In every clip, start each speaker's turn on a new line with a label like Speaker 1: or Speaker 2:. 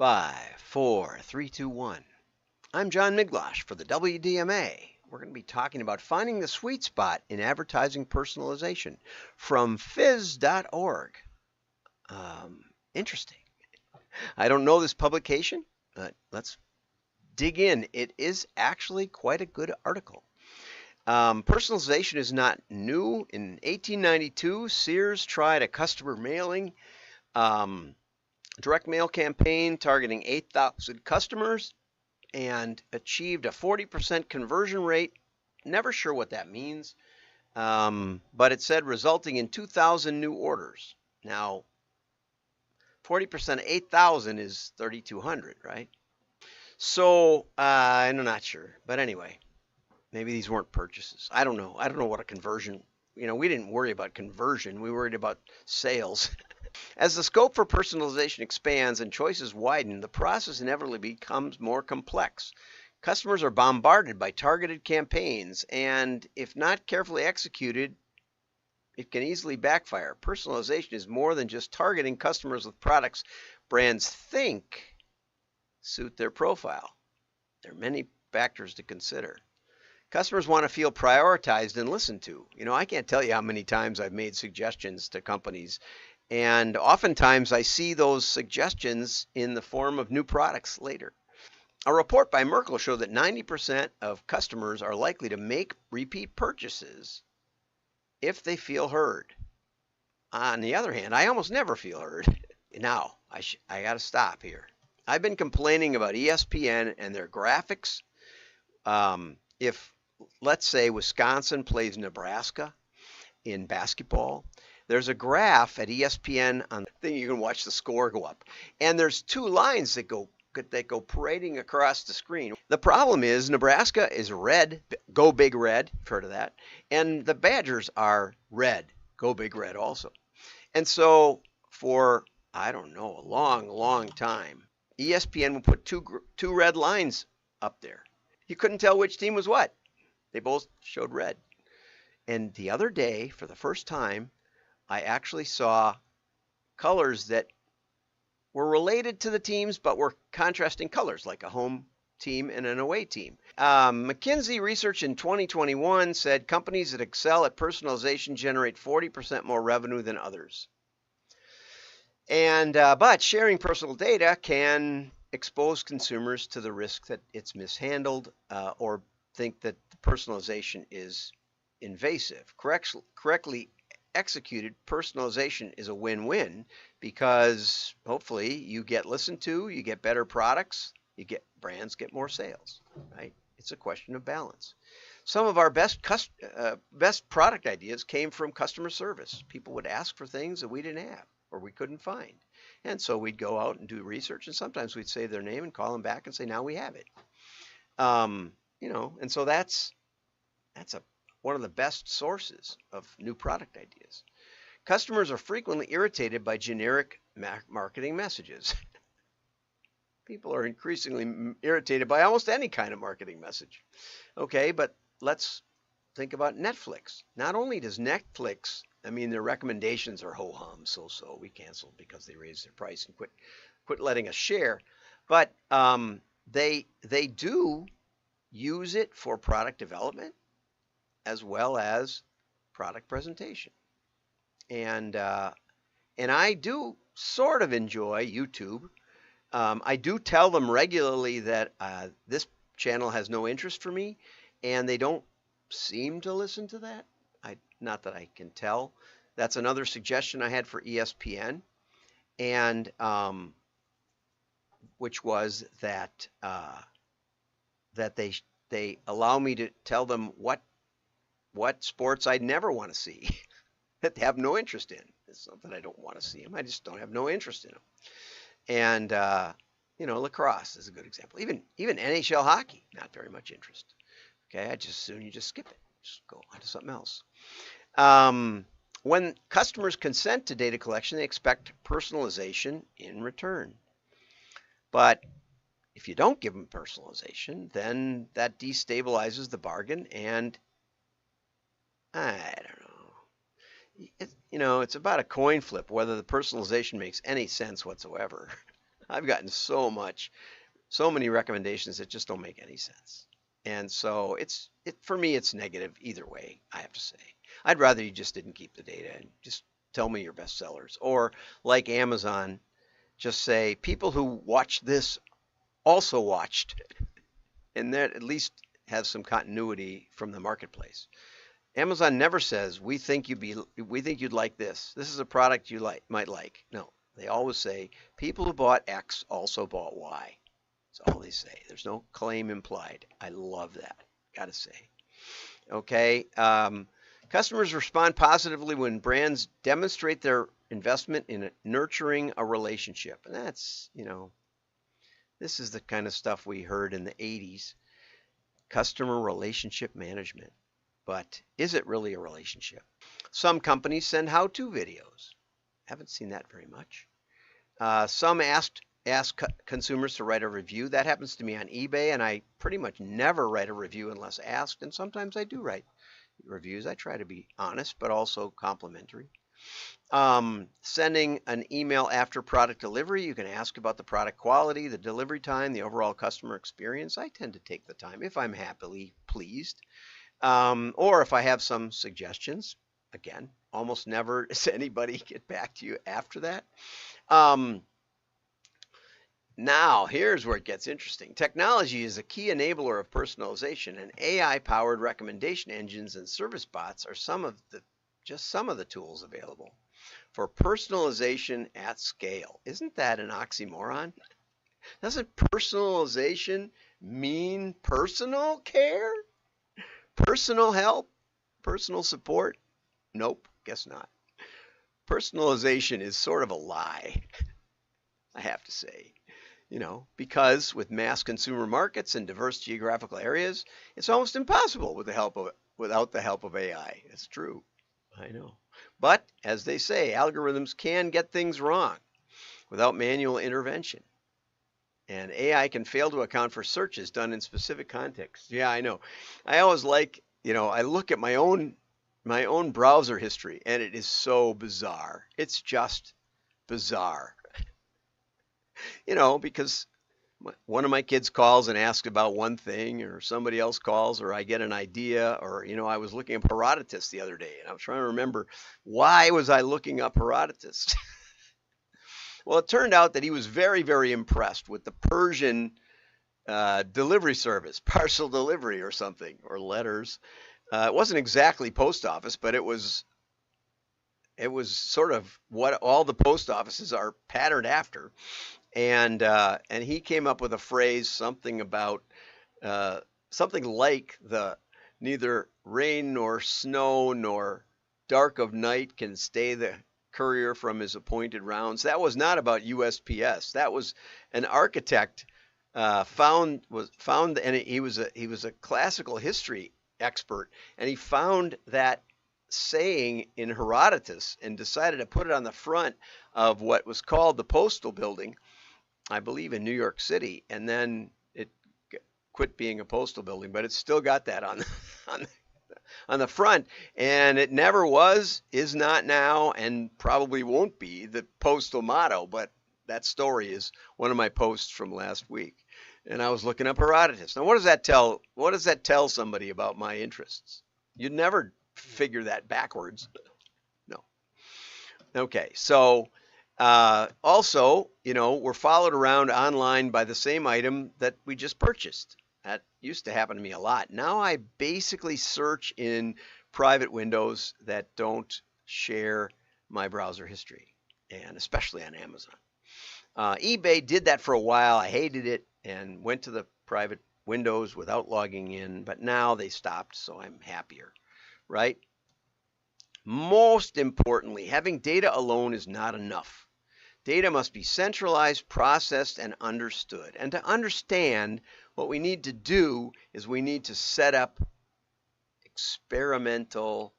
Speaker 1: Five, four, three, two, one. I'm John Miglosh for the WDMA. We're going to be talking about finding the sweet spot in advertising personalization from phys.org. Interesting. I don't know this publication, but let's dig in. It is actually quite a good article. Personalization is not new. In 1892, Sears tried a customer mailing direct mail campaign targeting 8,000 customers and achieved a 40% conversion rate. Never sure what that means, but it said resulting in 2,000 new orders. Now, 40% of 8,000 is 3,200, right? So I'm not sure, but anyway, maybe these weren't purchases. I don't know. I don't know what a conversion. We didn't worry about conversion. We worried about sales. As the scope for personalization expands and choices widen, the process inevitably becomes more complex. Customers are bombarded by targeted campaigns, and if not carefully executed, it can easily backfire. Personalization is more than just targeting customers with products brands think suit their profile. There are many factors to consider. Customers want to feel prioritized and listened to. I can't tell you how many times I've made suggestions to companies, and oftentimes I see those suggestions in the form of new products later. A report by Merkle showed that 90% of customers are likely to make repeat purchases if they feel heard. On the other hand, I almost never feel heard. Now, I got to stop here. I've been complaining about ESPN and their graphics. If, let's say, Wisconsin plays Nebraska in basketball, there's a graph at ESPN on the thing you can watch the score go up. And there's two lines that go parading across the screen. The problem is Nebraska is red, go big red, you've heard of that. And the Badgers are red, go big red also. And so for, I don't know, a long, long time, ESPN would put two red lines up there. You couldn't tell which team was what. They both showed red. And the other day, for the first time, I actually saw colors that were related to the teams but were contrasting colors, like a home team and an away team. McKinsey research in 2021 said companies that excel at personalization generate 40% more revenue than others. But sharing personal data can expose consumers to the risk that it's mishandled or think that the personalization is invasive. Correctly executed, personalization is a win-win because hopefully you get listened to, you get better products, brands get more sales, right? It's a question of balance. Some of our best product ideas came from customer service. People would ask for things that we didn't have or we couldn't find. And so we'd go out and do research, and sometimes we'd save their name and call them back and say, now we have it. And so that's one of the best sources of new product ideas. Customers are frequently irritated by generic marketing messages. People are increasingly irritated by almost any kind of marketing message. Okay, but let's think about Netflix. Not only does Netflix, their recommendations are ho-hum, so we canceled because they raised their price and quit letting us share. But they do use it for product development as well as product presentation. And I do sort of enjoy YouTube. I do tell them regularly that this channel has no interest for me, and they don't seem to listen to that. Not that I can tell. That's another suggestion I had for ESPN, and which was that they allow me to tell them what sports I'd never want to see, that they have no interest in. It's not that I don't want to see them. I just don't have no interest in them. And, lacrosse is a good example. Even NHL hockey, not very much interest. Okay, I just assume you just skip it. Just go on to something else. When customers consent to data collection, they expect personalization in return. But if you don't give them personalization, then that destabilizes the bargain, and I don't know. It's about a coin flip whether the personalization makes any sense whatsoever. I've gotten so many recommendations that just don't make any sense. And so for me, it's negative either way, I have to say. I'd rather you just didn't keep the data and just tell me your best sellers. Or like Amazon, just say people who watched this also watched, and that at least has some continuity from the marketplace. Amazon never says we think you'd like this. This is a product you might like. No, they always say people who bought X also bought Y. That's all they say. There's no claim implied. I love that. Gotta say. Okay. Customers respond positively when brands demonstrate their investment in nurturing a relationship, and that's this is the kind of stuff we heard in the 80s. Customer relationship management. But is it really a relationship? Some companies send how-to videos. Haven't seen that very much. Some ask consumers to write a review. That happens to me on eBay, and I pretty much never write a review unless asked, and sometimes I do write reviews. I try to be honest, but also complimentary. Sending an email after product delivery, you can ask about the product quality, the delivery time, the overall customer experience. I tend to take the time if I'm happily pleased. Or if I have some suggestions. Again, almost never does anybody get back to you after that. Now, here's where it gets interesting. Technology is a key enabler of personalization, and AI-powered recommendation engines and service bots are just some of the tools available for personalization at scale. Isn't that an oxymoron? Doesn't personalization mean personal care? Personal help? Personal support? Nope, guess not. Personalization is sort of a lie, I have to say. Because with mass consumer markets and diverse geographical areas, it's almost impossible without the help of AI. It's true. I know. But as they say, algorithms can get things wrong without manual intervention. And AI can fail to account for searches done in specific contexts. Yeah, I know. I always I look at my own browser history, and it is so bizarre. It's just bizarre. Because one of my kids calls and asks about one thing, or somebody else calls, or I get an idea, or I was looking up Herodotus the other day, and I was trying to remember why was I looking up Herodotus. Well, it turned out that he was very, very impressed with the Persian delivery service, parcel delivery or something, or letters. It wasn't exactly post office, but it was sort of what all the post offices are patterned after. And he came up with a phrase, something about something like the neither rain nor snow nor dark of night can stay the courier from his appointed rounds. That was not about USPS. That was an architect found, and he was a classical history expert, and he found that saying in Herodotus and decided to put it on the front of what was called the Postal Building, I believe in New York City, and then it quit being a postal building, but it's still got that on the front, and it never was, is not now, and probably won't be the postal motto. But that story is one of my posts from last week, and I was looking up Herodotus. Now, what does that tell? What does that tell somebody about my interests? You'd never figure that backwards. No. Okay, so also, we're followed around online by the same item that we just purchased. That used to happen to me a lot. Now I basically search in private windows that don't share my browser history, and especially on Amazon. eBay did that for a while. I hated it and went to the private windows without logging in, but now they stopped, so I'm happier, right? Most importantly, having data alone is not enough. Data must be centralized, processed, and understood. And to understand, what we need to do is we need to set up experimental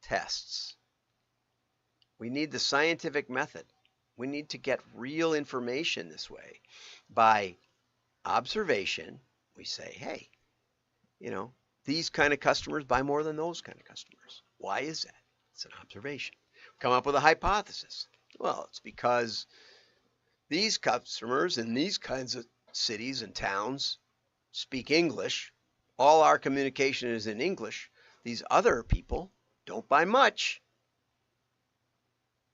Speaker 1: tests. We need the scientific method. We need to get real information this way. By observation, we say, hey, these kind of customers buy more than those kind of customers. Why is that? It's an observation. Come up with a hypothesis. Well, it's because These customers in these kinds of cities and towns speak English. All our communication is in English. These other people don't buy much.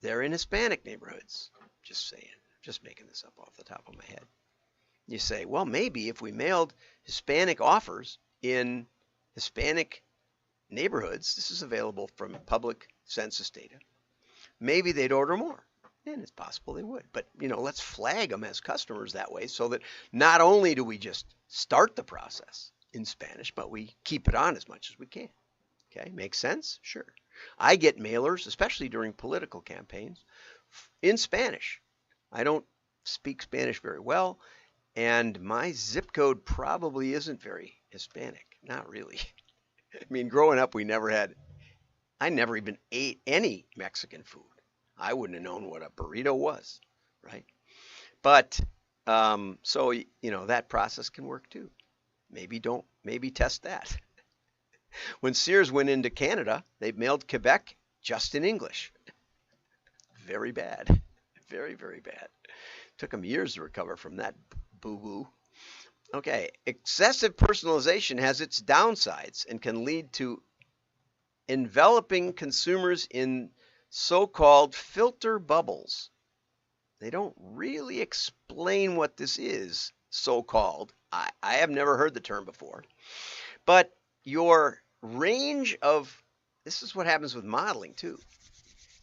Speaker 1: They're in Hispanic neighborhoods. Just saying. Just making this up off the top of my head. You say, well, maybe if we mailed Hispanic offers in Hispanic neighborhoods, this is available from public census data, maybe they'd order more. And it's possible they would. But, let's flag them as customers that way so that not only do we just start the process in Spanish, but we keep it on as much as we can. Okay, makes sense? Sure. I get mailers, especially during political campaigns, in Spanish. I don't speak Spanish very well, and my zip code probably isn't very Hispanic. Not really. I mean, growing up, I never even ate any Mexican food. I wouldn't have known what a burrito was, right? But, so, that process can work too. Maybe test that. When Sears went into Canada, they mailed Quebec just in English. Very bad. Very, very bad. Took them years to recover from that boo-boo. Okay, excessive personalization has its downsides and can lead to enveloping consumers in so-called filter bubbles. They don't really explain what this is, so-called. I have never heard the term before. But your range of, this is what happens with modeling too.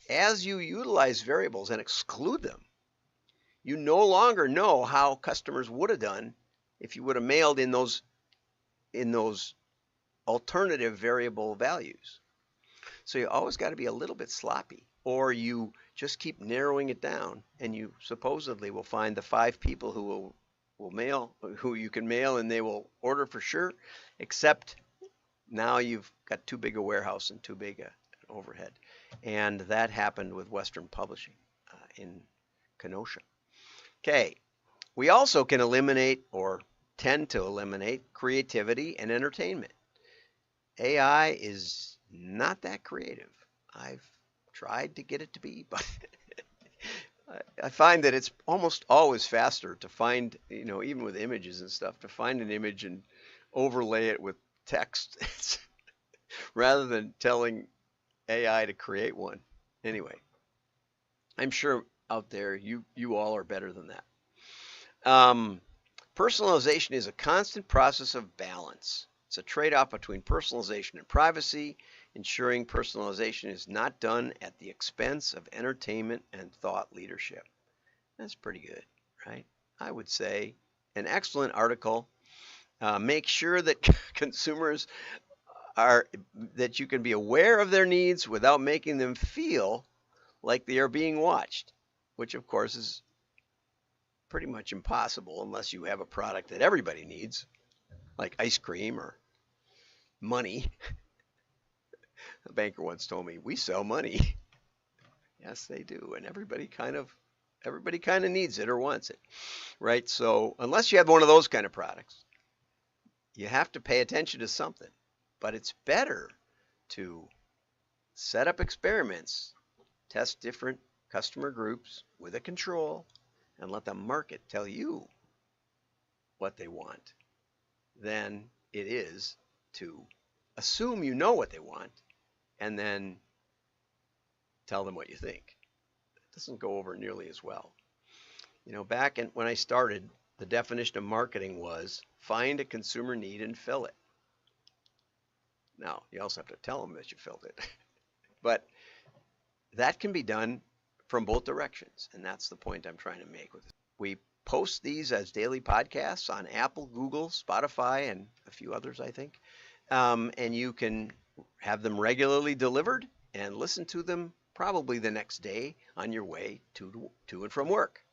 Speaker 1: As you utilize variables and exclude them, you no longer know how customers would have done if you would have mailed in those alternative variable values. So you always got to be a little bit sloppy, or you just keep narrowing it down, and you supposedly will find the 5 people who who you can mail, and they will order for sure, except now you've got too big a warehouse and too big an overhead. And that happened with Western Publishing in Kenosha. Okay, we also can eliminate, or tend to eliminate, creativity and entertainment. AI is not that creative. I've tried to get it to be, but I find that it's almost always faster to find, even with images and stuff, to find an image and overlay it with text rather than telling AI to create one. Anyway, I'm sure out there you all are better than that. Personalization is a constant process of balance. It's a trade-off between personalization and privacy, ensuring personalization is not done at the expense of entertainment and thought leadership. That's pretty good, right? I would say an excellent article. Make sure that consumers that you can be aware of their needs without making them feel like they are being watched, which of course is pretty much impossible unless you have a product that everybody needs, like ice cream or money. A banker once told me, we sell money. Yes, they do, and everybody kind of needs it or wants it, right? So unless you have one of those kind of products, you have to pay attention to something. But it's better to set up experiments, test different customer groups with a control, and let the market tell you what they want, than it is to assume you know what they want and then tell them what you think. It doesn't go over nearly as well. Back when I started, the definition of marketing was find a consumer need and fill it. Now, you also have to tell them that you filled it. But that can be done from both directions, and that's the point I'm trying to make with it. We post these as daily podcasts on Apple, Google, Spotify, and a few others, I think. And you can have them regularly delivered and listen to them probably the next day on your way to and from work.